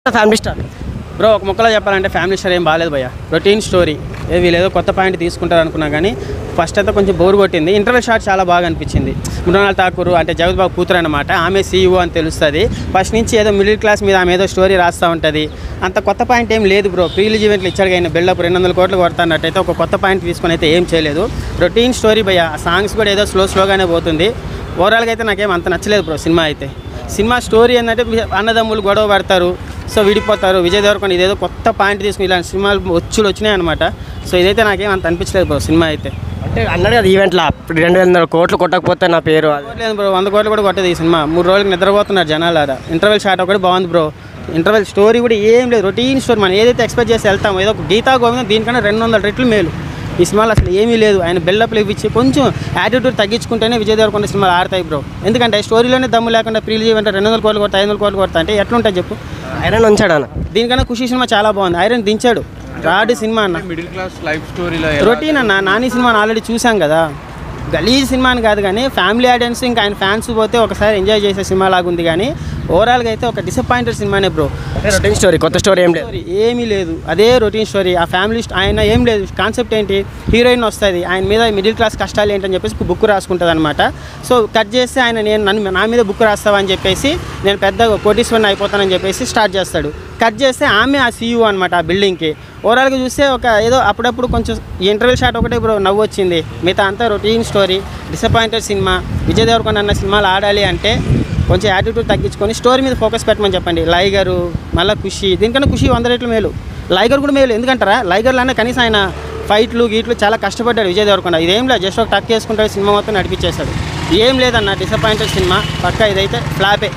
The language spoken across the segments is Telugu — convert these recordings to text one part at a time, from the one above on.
ఫ్యామిలీ స్టార్ బ్రో ఒక ముక్కలో చెప్పాలంటే ఫ్యామిలీ స్టార్ ఏం బాగాలేదు భయ్య. రొటీన్ స్టోరీ వీళ్ళేదో కొత్త పాయింట్ తీసుకుంటారు అనుకున్నా కానీ ఫస్ట్ అయితే కొంచెం బోర్ కొట్టింది. ఇంటర్వెల్ షాట్ చాలా బాగా అనిపించింది. మృణాల్ ఠాకూర్ అంటే జగత్ బాబు కూతురు అనమాట, ఆమె CEO అని తెలుస్తుంది. ఫస్ట్ నుంచి ఏదో మిడిల్ క్లాస్ మీద ఆమె ఏదో స్టోరీ రాస్తూ ఉంటుంది. అంత కొత్త పాయింట్ ఏం లేదు బ్రో. ప్రీలీజ్ ఈవెంట్లు ఇచ్చాడు కానీ బిల్డప్ 200 కోట్లు కొడతానట్టయితే ఒక కొత్త పాయింట్ తీసుకొని అయితే ఏం చేయలేదు. రొటీన్ స్టోరీ భయ్య. ఆ సాంగ్స్ కూడా ఏదో స్లోగానే పోతుంది. ఓవరాల్గా అయితే నాకేం అంత నచ్చలేదు బ్రో సినిమా అయితే. సినిమా స్టోరీ ఏంటంటే అన్నదమ్ములు గొడవ పడతారు, సో విడిపోతారు. విజయ్ దేవరకొండ ఇదేదో కొత్త పాయింట్ తీసుకుని ఇలాంటి సినిమాలు వచ్చినాయి అనమాట. సో ఇదైతే నాకేం అంత అనిపించలేదు బ్రో సినిమా అయితే. అంటే అన్నాడు కదా ఈవెంట్లో 200 కోట్లు కొట్టకపోతే నా పేరు లేదు బ్రో, 100 కోట్లు కూడా కొట్టదు ఈ సినిమా. 3 రోజులకి నిద్రపోతున్నారు జనాలు. ఆడ ఇంటర్వెల్ షాట్ ఒకటి బాగుంది బ్రో. ఇంటర్వెల్ స్టోరీ కూడా ఏం లేదు, రొటీన్ స్టోరీ. మనం ఏదైతే ఎక్స్పెక్ట్ చేసి వెళ్తామో ఏదో ఒక గీతా గోవిందం దీనికన్నా 200 రెట్లు మేలు. ఈ సినిమాలో అసలు ఏమీ లేదు. ఆయన బిల్డప్లు ఇవ్వచ్చు, కొంచెం యాటిట్యూడ్ తగ్గించుకుంటేనే విజయ్ దేవరకొండ సినిమాలు ఆడతాయి బ్రో. ఎందుకంటే స్టోరీలోనే దమ్ము లేకుండా ప్రీలీజ్ ఈవెంట్ 200 కోట్లు కొడతా 500 కోట్లు కొడతా అంటే ఎట్లుంటాయి చెప్పు. ఐరన్ ఉంచాడు అన్న. దీనికన్నా ఖుషి సినిమా చాలా బాగుంది. ఐరన్ దించాడు. రాడ్ సినిమా అన్న మిడిల్ క్లాస్ లైఫ్ స్టోరీలో రొటీన్ అన్న. నాని సినిమాని ఆల్రెడీ చూసాం కదా. గలీజ్ సినిమా అని కాదు కానీ ఫ్యామిలీ ఆడియన్స్ ఇంకా ఆయన ఫ్యాన్స్ పోతే ఒకసారి ఎంజాయ్ చేసే సినిమా లాగుంది. కానీ ఓవరాల్గా అయితే ఒక డిసప్పాయింటెడ్ సినిమానే బ్రో. రొటీన్ స్టోరీ, కొత్త స్టోరీ ఏం లేదు. ఏమీ లేదు, అదే రొటీన్ స్టోరీ. ఆ ఫ్యామిలీ ఆయన ఏం లేదు. కాన్సెప్ట్ ఏంటి, హీరోయిన్ వస్తుంది, ఆయన మీద మిడిల్ క్లాస్ కష్టాలు ఏంటని చెప్పేసి బుక్ రాసుకుంటుంది అనమాట. సో కట్ చేస్తే ఆయన నా మీద బుక్ రాస్తావని చెప్పేసి నేను పెద్ద కోటీశ్వరిని అయిపోతానని చెప్పేసి స్టార్ట్ చేస్తాడు. కట్ చేస్తే ఆమె ఆ CEO అనమాట ఆ బిల్డింగ్కి. ఓవరాల్గా చూస్తే ఒక ఏదో అప్పుడప్పుడు కొంచెం ఇంటర్వెల్ షాట్ ఒకటే బ్రో నవ్వు వచ్చింది. మిగతా అంతా routine story, disappointed cinema. Vijay Deverakonda అన్న సినిమాలు ఆడాలి అంటే కొంచెం యాటిట్యూడ్ తగ్గించుకొని స్టోరీ మీద ఫోకస్ పెట్టమని చెప్పండి. లైగరు మళ్ళీ ఖుషి, దీనికన్నా ఖుషి 100 రెట్లు మేలు. లైగర్ కూడా మేలు. ఎందుకంటారా, లైగర్లోనే కనీసం ఆయన ఫైట్లు గీట్లు చాలా కష్టపడ్డాడు విజయ్ దేవరకొండ. ఇదేం లేదు, జస్ట్ ఒక టక్ చేసుకుంటాడు, సినిమా మొత్తం నడిపించేశాడు. ఏం లేదన్న, డిసప్పాయింటెడ్ సినిమా పక్కా. ఇదైతే ఫ్లాపే.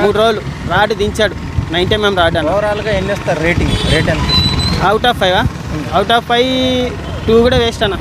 3 రోజులు రాడ్ దించాడు. 90 mm రాడ్ అన్న. ఓవరాల్గా ఎన్ని ఇస్తారు రేటింగ్? రేట్ ఎంత? అవుట్ ఆఫ్ 5 2 కూడా వేస్ట్ అన్న.